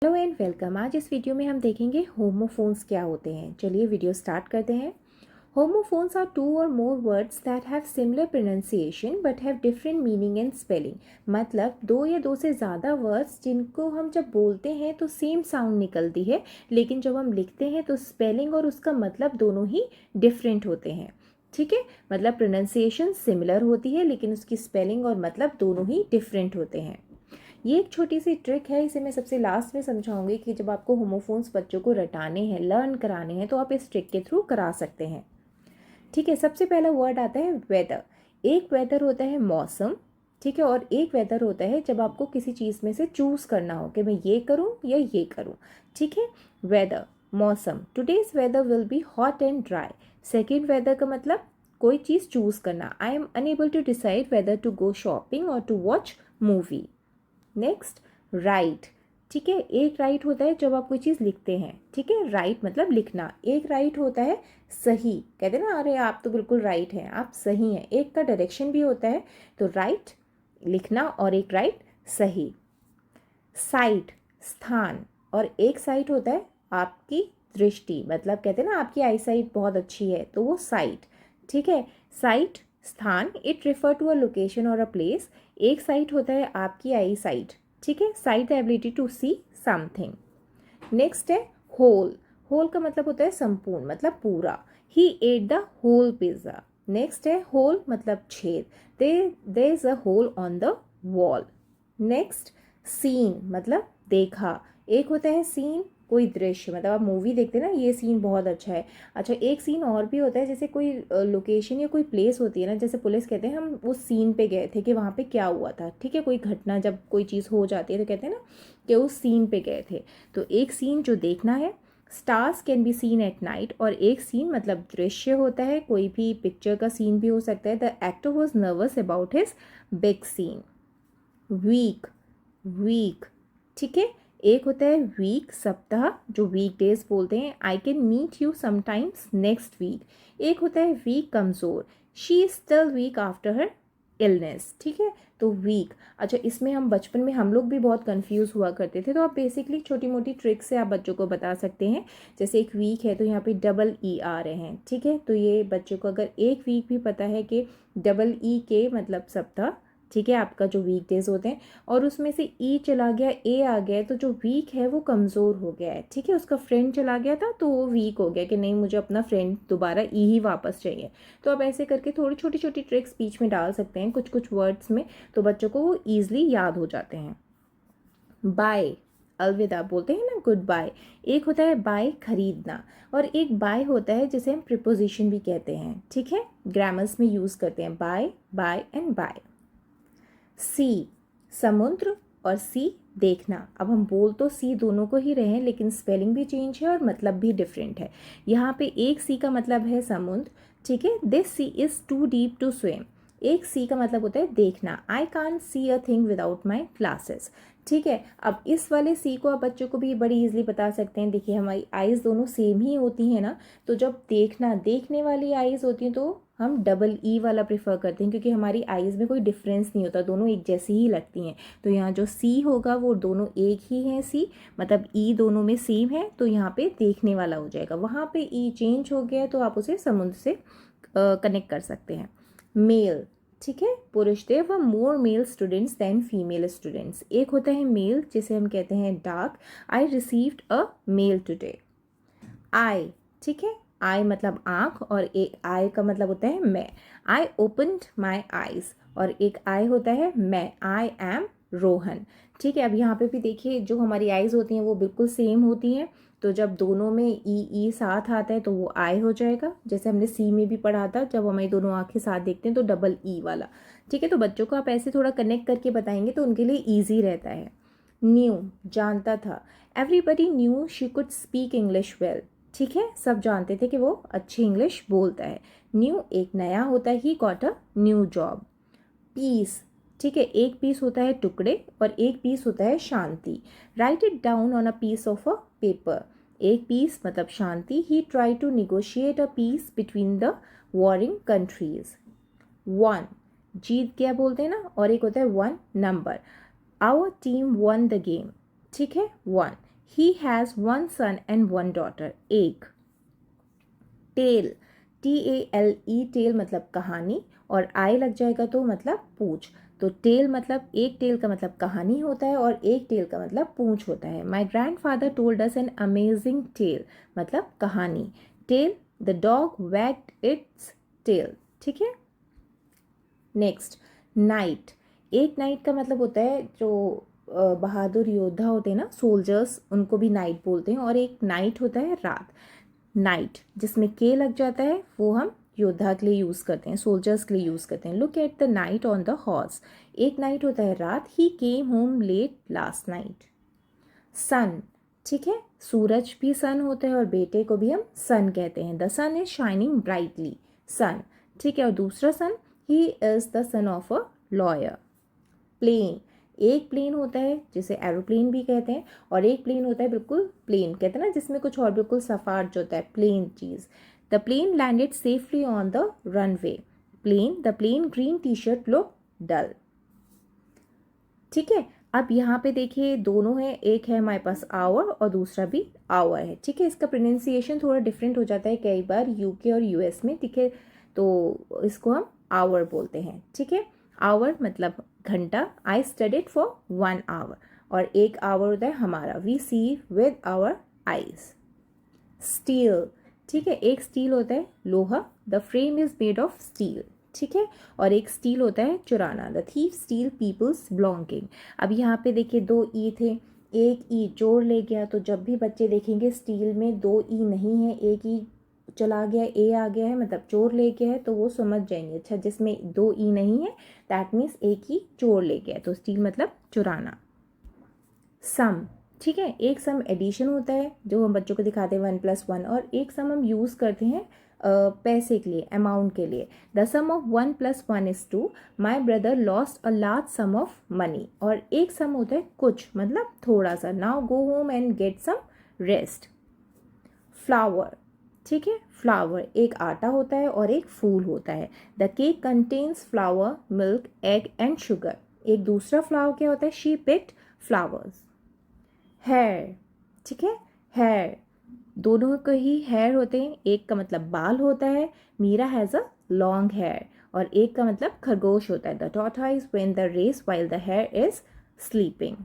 Hello and welcome. आज इस video में हम देखेंगे होमोफोन्स क्या होते हैं। चलिए वीडियो स्टार्ट करते हैं। होमोफोन्स आर टू और more words that have similar pronunciation but have different meaning and spelling. मतलब दो या दो से ज़्यादा वर्ड्स जिनको हम जब बोलते हैं तो सेम साउंड निकलती है, लेकिन जब हम लिखते हैं तो स्पेलिंग और उसका मतलब दोनों ही डिफरेंट होते हैं। ठीक है, मतलब प्रोनाउंसिएशन सिमिलर होती है लेकिन उसकी स्पेलिंग और मतलब दोनों ही डिफरेंट होते हैं। ये एक छोटी सी ट्रिक है, इसे मैं सबसे लास्ट में समझाऊंगी कि जब आपको होमोफोन्स बच्चों को रटाने हैं, लर्न कराने हैं, तो आप इस ट्रिक के थ्रू करा सकते हैं। ठीक है, सबसे पहला वर्ड आता है वेदर। एक वेदर होता है मौसम, ठीक है, और एक वेदर होता है जब आपको किसी चीज़ में से चूज़ करना हो कि मैं ये करूँ या ये करूँ। ठीक है, वेदर मौसम। Today's weather will be hot and dry. Second whether का मतलब कोई चीज़ चूज़ करना। I am unable to decide whether to go shopping और to watch movie. Next, right. ठीक है, एक राइट होता है जब आप कोई चीज़ लिखते हैं। ठीक है, राइट मतलब लिखना। एक राइट होता है सही, कहते हैं ना, अरे आप तो बिल्कुल राइट हैं, आप सही हैं। एक का डायरेक्शन भी होता है, तो राइट लिखना और एक राइट सही। साइट स्थान, और एक साइट होता है आपकी दृष्टि, मतलब कहते हैं ना आपकी आई साइट बहुत अच्छी है, तो वो साइट। ठीक है, साइट स्थान, it refer to a location और अ प्लेस। एक साइट होता है आपकी आई साइट। ठीक है, sight the ability to see something. Next है होल। होल का मतलब होता है संपूर्ण, मतलब पूरा। He ate the whole pizza. Next है होल मतलब छेद। There is a hole on the wall. Next, seen मतलब देखा। एक होता है सीन कोई दृश्य, मतलब आप मूवी देखते हैं ना, ये सीन बहुत अच्छा है। अच्छा, एक सीन और भी होता है, जैसे कोई लोकेशन या कोई प्लेस होती है ना, जैसे पुलिस कहते हैं हम उस सीन पे गए थे कि वहाँ पे क्या हुआ था। ठीक है, कोई घटना जब कोई चीज़ हो जाती है तो कहते हैं ना कि उस सीन पे गए थे। तो एक सीन जो देखना है। Stars can be seen at night, और एक सीन मतलब दृश्य होता है, कोई भी पिक्चर का सीन भी हो सकता है। The actor was nervous about his big scene. Week, weak. ठीक है, एक होता है वीक सप्ताह, जो वीक डेज बोलते हैं। I can meet you sometimes next week. एक होता है वीक कमज़ोर, she is still weak after her illness. ठीक है, तो वीक। अच्छा, इसमें हम बचपन में हम लोग भी बहुत कंफ्यूज हुआ करते थे, तो आप बेसिकली छोटी मोटी ट्रिक से आप बच्चों को बता सकते हैं। जैसे एक वीक है तो यहाँ पे डबल ई आ रहे हैं। ठीक है, तो ये बच्चों को अगर एक वीक भी पता है कि डबल ई के मतलब सप्ताह, ठीक है, आपका जो वीक डेज होते हैं, और उसमें से ई चला गया, ए आ गया, तो जो वीक है वो कमज़ोर हो गया है। ठीक है, उसका फ्रेंड चला गया था तो वो वीक हो गया कि नहीं, मुझे अपना फ्रेंड दोबारा ई ही वापस चाहिए। तो आप ऐसे करके थोड़ी छोटी छोटी ट्रिक्स बीच में डाल सकते हैं कुछ कुछ वर्ड्स में, तो बच्चों को वो ईजिली याद हो जाते हैं। बाय, अलविदा बोलते हैं ना, गुड बाय। एक होता है बाय खरीदना, और एक बाय होता है जिसे हम प्रिपोजिशन भी कहते हैं। ठीक है, ग्रामर्स में यूज़ करते हैं बाय, बाय एंड बाय। सी, समुद्र, और सी देखना। अब हम बोल तो सी दोनों को ही रहे हैं, लेकिन स्पेलिंग भी चेंज है और मतलब भी डिफरेंट है। यहाँ पे एक सी का मतलब है समुद्र। ठीक है, this sea is too deep to swim. एक सी का मतलब होता है देखना। I can't see a thing without my glasses. ठीक है, अब इस वाले सी को आप बच्चों को भी बड़ी इजीली बता सकते हैं। देखिए, हमारी आईज दोनों सेम ही होती हैं ना, तो जब देखना, देखने वाली आईज होती हैं तो हम डबल ई वाला प्रेफर करते हैं, क्योंकि हमारी आईज़ में कोई डिफरेंस नहीं होता, दोनों एक जैसी ही लगती हैं। तो यहाँ जो सी होगा वो दोनों एक ही हैं, सी मतलब ई दोनों में सेम है, तो यहाँ पे देखने वाला हो जाएगा। वहाँ पे ई चेंज हो गया है तो आप उसे समुद्र से कनेक्ट कर सकते हैं। मेल, ठीक है, पुरुष। There were more male students than female students. एक होता है मेल जिसे हम कहते हैं डार्क। I received a mail today. I, ठीक है, आई मतलब आँख, और एक आई का मतलब होता है मैं। आई ओपनड माई आईज, और एक आई होता है मैं। I am Rohan. ठीक है, अब यहाँ पे भी देखिए जो हमारी आईज होती हैं वो बिल्कुल सेम होती हैं, तो जब दोनों में ई साथ आता है तो वो आई हो जाएगा। जैसे हमने सी में भी पढ़ा था, जब हमारी दोनों आँखें साथ देखते हैं तो डबल ई वाला। ठीक है, तो बच्चों को आप ऐसे थोड़ा कनेक्ट करके बताएंगे तो उनके लिए ईजी रहता है। न्यू, जानता था। Everybody knew she could speak English well. ठीक है, सब जानते थे कि वो अच्छी इंग्लिश बोलता है। न्यू एक नया होता है, he got a new job. Peace, ठीक है, एक पीस होता है टुकड़े और एक पीस होता है शांति। Write it down on a piece of a paper. एक पीस मतलब शांति। He try to negotiate a peace between the warring countries. Won, जीत गया बोलते हैं ना, और एक होता है one number. Our team won the game. ठीक है, one. He has one son and one daughter, एक। टेल, TALE, टेल मतलब कहानी, और आई लग जाएगा तो मतलब पूंछ। तो टेल मतलब एक टेल का मतलब कहानी होता है और एक टेल का मतलब पूंछ होता है। My grandfather told us an amazing tale मतलब कहानी। Tail, the dog wagged its tail, ठीक है। Next, night. एक नाइट का मतलब होता है जो बहादुर योद्धा होते हैं ना, सोल्जर्स, उनको भी नाइट बोलते हैं। और एक नाइट होता है रात। नाइट जिसमें के लग जाता है वो हम योद्धा के लिए यूज़ करते हैं, सोल्जर्स के लिए यूज़ करते हैं। Look at the knight on the horse, एक नाइट होता है रात। He came home late last night. Sun, ठीक है, सूरज भी सन होता है और बेटे को भी हम सन कहते हैं। The sun is shining brightly, sun, ठीक है। और दूसरा son, he is the son of a lawyer. Plane, एक प्लेन होता है जिसे एरोप्लेन भी कहते हैं, और एक प्लेन होता है बिल्कुल प्लेन, कहते हैं ना जिसमें कुछ और बिल्कुल सफाट जो होता है, प्लेन चीज़। The plane landed safely on the runway. Plain, the plain green T shirt look dull, ठीक है। अब यहाँ पे देखिए दोनों है, एक है हमारे पास आवर और दूसरा भी आवर है, ठीक है। इसका प्रोनाउंसिएशन थोड़ा डिफरेंट हो जाता है कई बार यूके और यूएस में, ठीक है। तो इसको हम आवर बोलते हैं, ठीक है। आवर मतलब घंटा। आई स्टडीड फॉर 1 आवर, और एक आवर होता है हमारा, we see with our eyes. Steel, ठीक है, एक स्टील होता है लोहा, the frame is made of steel, ठीक है। और एक स्टील होता है चुराना, the thief steal people's belonging. अब यहाँ पे देखिए दो ई थे, एक ई चोर ले गया, तो जब भी बच्चे देखेंगे स्टील में दो ई नहीं है, एक ई चला गया, ए आ गया है, मतलब चोर ले गया है, तो वो समझ जाएंगे अच्छा जिसमें दो ई नहीं है दैट मीन्स एक ही चोर ले गया, तो स्टील मतलब चुराना। सम, ठीक है, एक सम एडिशन होता है जो हम बच्चों को दिखाते हैं 1+1, और एक सम हम यूज़ करते हैं पैसे के लिए, अमाउंट के लिए। The sum of 1+1 is 2, my brother lost a large sum of money. और एक सम होता है कुछ मतलब थोड़ा सा। Now go home and get some rest. Flower, ठीक है, फ्लावर एक आटा होता है और एक फूल होता है। The cake contains flower, milk, egg and sugar. एक दूसरा फ्लावर क्या होता है, शी पिक्ड फ्लावर्स। हेयर, ठीक है, हेयर, दोनों को ही हेयर होते हैं, एक का मतलब बाल होता है, Meera has a long hair, और एक का मतलब खरगोश होता है, the tortoise win the race while the hare is sleeping.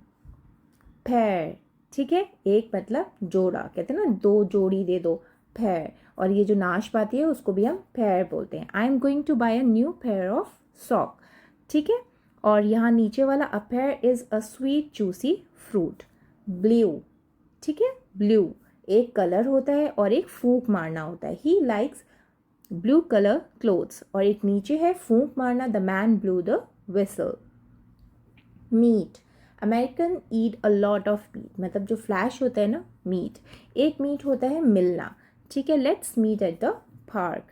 Pair, ठीक है, एक मतलब जोड़ा, कहते हैं ना दो जोड़ी दे दो, पेयर। और ये जो नाशपाती है उसको भी हम पेयर बोलते हैं। I am going to buy a new pair of sock, ठीक है। और यहाँ नीचे वाला, a pear is a sweet juicy fruit. Blue, ठीक है, ब्लू एक कलर होता है और एक फूंक मारना होता है। He likes blue colour clothes, और एक नीचे है फूंक मारना, the man blew the whistle. Meat, American eat a lot of meat, मतलब जो फ्लैश होता है ना मीट। एक मीट होता है मिलना, ठीक है, let's meet at the park.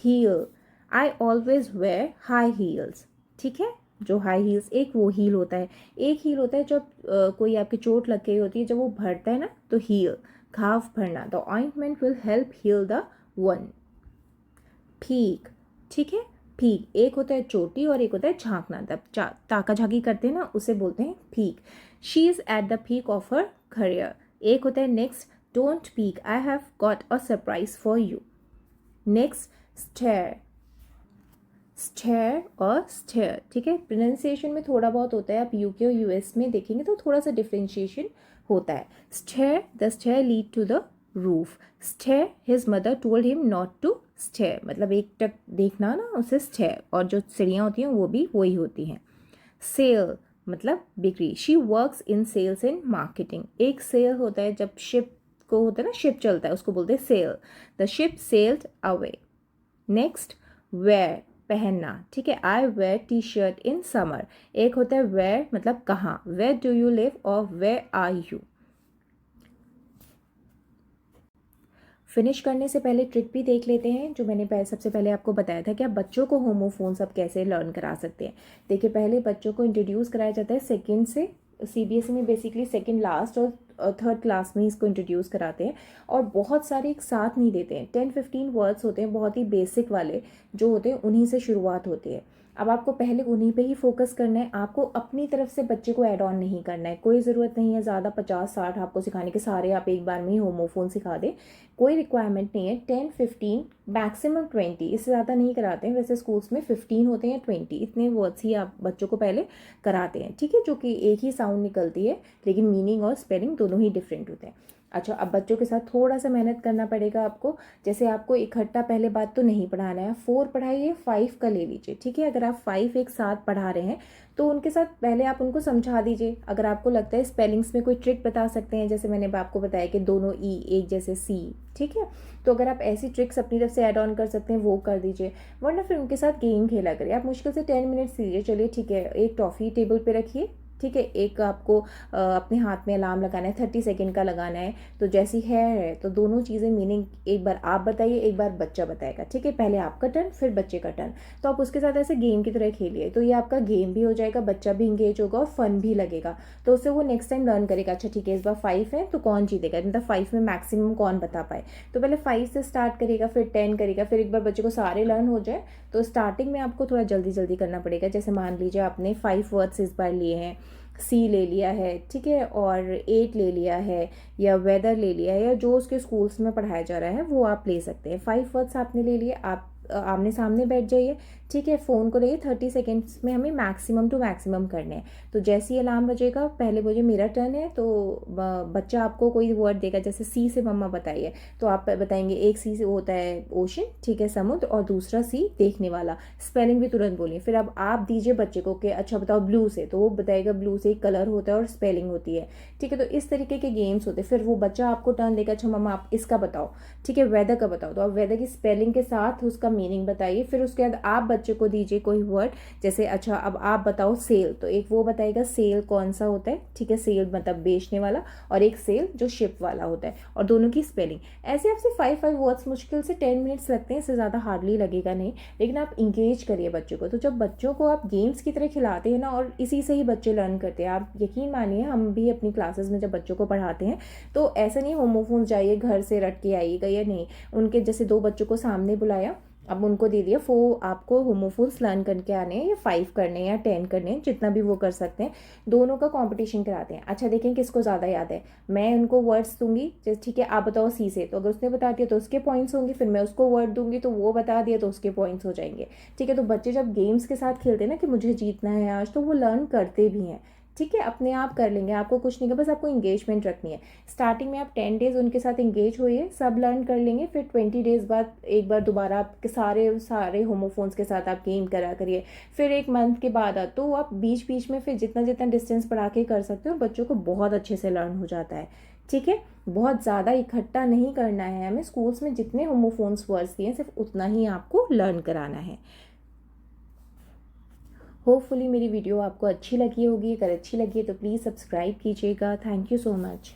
Heel, I always wear high heels, ठीक है, जो हाई हील्स, एक वो हील होता है। एक हील होता है जब कोई आपकी चोट लग गई होती है, जब वो भरता है ना तो हील, घाव भरना। The ointment will help heal the one. Peak, ठीक है, पीक एक होता है चोटी और एक होता है झांकना, तब ताका झाकी करते हैं ना उसे बोलते हैं peak. She is at the peak of her career. एक होता है next, don't peek, I have got a surprise for you. Next, stair, stare और स्टेयर, ठीक है, प्रोनाउंसिएशन में थोड़ा बहुत होता है, आप यूके और यूएस में देखेंगे तो थोड़ा सा डिफ्रेंशिएशन होता है। Stair, the stair lead to the roof. Stare, his mother told him not to stare, मतलब एक टक देखना ना उसे स्टेयर, और जो सीढ़ियाँ होती हैं वो भी वही होती हैं। सेल मतलब बिक्री, she works in sales and marketing. एक सेल होता है जब शिप को होता है ना, शिप चलता है उसको बोलते हैं sail. The ship sailed away. Next, wear पहनना, ठीक है, I wear T shirt in summer. एक होता है वेयर मतलब कहाँ, वेयर डू यू लिव और वेयर आर यू। फिनिश करने से पहले ट्रिक भी देख लेते हैं जो मैंने सबसे पहले आपको बताया था कि आप बच्चों को होमोफोन्स अब कैसे लर्न करा सकते हैं। देखिए पहले बच्चों को इंट्रोड्यूस कराया जाता है सेकेंड से, सीबीएसई में बेसिकली सेकेंड लास्ट और थर्ड क्लास में इसको इंट्रोड्यूस कराते हैं, और बहुत सारे एक साथ नहीं देते हैं, 10-15 वर्ड्स होते हैं बहुत ही बेसिक वाले जो होते हैं, उन्हीं से शुरुआत होती है। अब आपको पहले उन्हीं पे ही फोकस करना है, आपको अपनी तरफ से बच्चे को ऐड ऑन नहीं करना है। कोई ज़रूरत नहीं है ज़्यादा 50-60 आपको सिखाने के, सारे आप एक बार में ही होमोफोन सिखा दें, कोई रिक्वायरमेंट नहीं है। 10-15 मैक्सिमम 20, इससे ज़्यादा नहीं कराते हैं। वैसे स्कूल्स में 15 होते हैं, 20 इतने वर्ड्स ही आप बच्चों को पहले कराते हैं, ठीक है, जो कि एक ही साउंड निकलती है लेकिन मीनिंग और स्पेलिंग दोनों ही डिफरेंट होते हैं। अच्छा, अब बच्चों के साथ थोड़ा सा मेहनत करना पड़ेगा आपको। जैसे आपको इकट्ठा पहले बात तो नहीं पढ़ाना है, 4 पढ़ाइए, 5 का ले लीजिए, ठीक है। अगर आप 5 एक साथ पढ़ा रहे हैं तो उनके साथ पहले आप उनको समझा दीजिए। अगर आपको लगता है स्पेलिंग्स में कोई ट्रिक बता सकते हैं, जैसे मैंने आपको बताया कि दोनों ई एक जैसे सी, ठीक है, तो अगर आप ऐसी ट्रिक्स अपनी तरफ से ऐड ऑन कर सकते हैं वो कर दीजिए, वरना फिर उनके साथ गेम खेला करिए। आप मुश्किल से 10 मिनट्स दीजिए, चलिए ठीक है। एक टॉफ़ी टेबल पे रखिए, ठीक है, एक आपको अपने हाथ में अलार्म लगाना है, 30 सेकेंड का लगाना है। तो जैसी है तो दोनों चीज़ें मीनिंग एक बार आप बताइए, एक बार बच्चा बताएगा, ठीक है। पहले आपका टर्न फिर बच्चे का टर्न। तो आप उसके साथ ऐसे गेम की तरह खेलिए, तो ये आपका गेम भी हो जाएगा, बच्चा भी इंगेज होगा और फन भी लगेगा। तो उससे वो नेक्स्ट टाइम लर्न करेगा, अच्छा ठीक है इस बार 5 है तो कौन जीतेगा, मतलब 5 में मैक्सिमम कौन बता पाए। तो पहले 5 से स्टार्ट करेगा, फिर 10 करेगा, फिर एक बार बच्चे को सारे लर्न हो जाए तो स्टार्टिंग में आपको थोड़ा जल्दी जल्दी करना पड़ेगा। जैसे मान लीजिए आपने 5 वर्ड्स इस बार लिए हैं, सी ले लिया है, ठीक है, और 8 ले लिया है, या वेदर ले लिया है, या जो उसके स्कूल्स में पढ़ाया जा रहा है वो आप ले सकते हैं। 5 वर्ड्स आपने ले लिए, आप आमने सामने बैठ जाइए, ठीक है। फ़ोन को लेइए, 30 सेकेंड्स में हमें मैक्सिमम टू मैक्सिमम करने हैं। तो जैसे ही अलार्म बजेगा, पहले बोलिए मेरा टर्न है, तो बच्चा आपको कोई वर्ड देगा, जैसे सी से मम्मा बताइए, तो आप बताएंगे एक सी से होता है ओशन, ठीक है, समुद्र, और दूसरा सी देखने वाला। स्पेलिंग भी तुरंत बोलिए। फिर अब आप दीजिए बच्चे को कि अच्छा बताओ ब्लू से, तो वो बताएगा ब्लू से एक कलर होता है और स्पेलिंग होती है, ठीक है। तो इस तरीके के गेम्स होते हैं। फिर वो बच्चा आपको टर्न देगा, अच्छा मम्मा आप इसका बताओ, ठीक है, वेदर का बताओ, तो आप वेदर की स्पेलिंग के साथ उसका मीनिंग बताइए। फिर उसके बाद आप बच्चे को दीजिए कोई वर्ड, जैसे अच्छा अब आप बताओ सेल, तो एक वो बताएगा सेल कौन सा होता है, ठीक है, सेल मतलब बेचने वाला, और एक सेल जो शिप वाला होता है, और दोनों की स्पेलिंग। ऐसे आपसे 5 वर्ड्स, मुश्किल से 10 मिनट्स लगते हैं, इससे ज़्यादा हार्डली लगेगा नहीं, लेकिन आप इंगेज करिए बच्चों को। तो जब बच्चों को आप गेम्स की तरह खिलाते हैं ना, और इसी से ही बच्चे लर्न करते हैं। आप यकीन मानिए, हम भी अपनी क्लासेस में जब बच्चों को पढ़ाते हैं तो ऐसा नहीं होमोफोन जाइए घर से रट के आइएगा, या नहीं, उनके जैसे 2 बच्चों को सामने बुलाया, अब उनको दे दिया, आपको होमोफोन्स लर्न करके आने हैं, या 5 करने हैं या 10 करने हैं, जितना भी वो कर सकते हैं। दोनों का कंपटीशन कराते हैं। अच्छा देखें किसको ज़्यादा याद है। मैं उनको वर्ड्स दूंगी, जैसे ठीक है आप बताओ सी से, तो अगर उसने बता दिया तो उसके पॉइंट्स होंगे। फिर मैं उसको वर्ड दूंगी तो वो बता दिया तो उसके पॉइंट्स हो जाएंगे, ठीक है। तो बच्चे जब गेम्स के साथ खेलते हैं ना कि मुझे जीतना है आज, तो वो लर्न करते भी हैं, ठीक है, अपने आप कर लेंगे। आपको कुछ नहीं करना, बस आपको इंगेजमेंट रखनी है। स्टार्टिंग में आप 10 डेज़ उनके साथ इंगेज होइए, सब लर्न कर लेंगे। फिर 20 डेज़ बाद एक बार दोबारा आपके सारे होमोफोन्स के साथ आप गेम करा करिए। फिर 1 मंथ के बाद तो आप बीच बीच में फिर जितना जितना डिस्टेंस बढ़ा के कर सकते हो, बच्चों को बहुत अच्छे से लर्न हो जाता है, ठीक है। बहुत ज़्यादा इकट्ठा नहीं करना है हमें। स्कूल्स में जितने होमोफोन्स वर्ड्स दिए सिर्फ उतना ही आपको लर्न कराना है। होपफुली मेरी वीडियो आपको अच्छी लगी होगी। अगर अच्छी लगी है तो प्लीज़ सब्सक्राइब कीजिएगा। Thank you so much.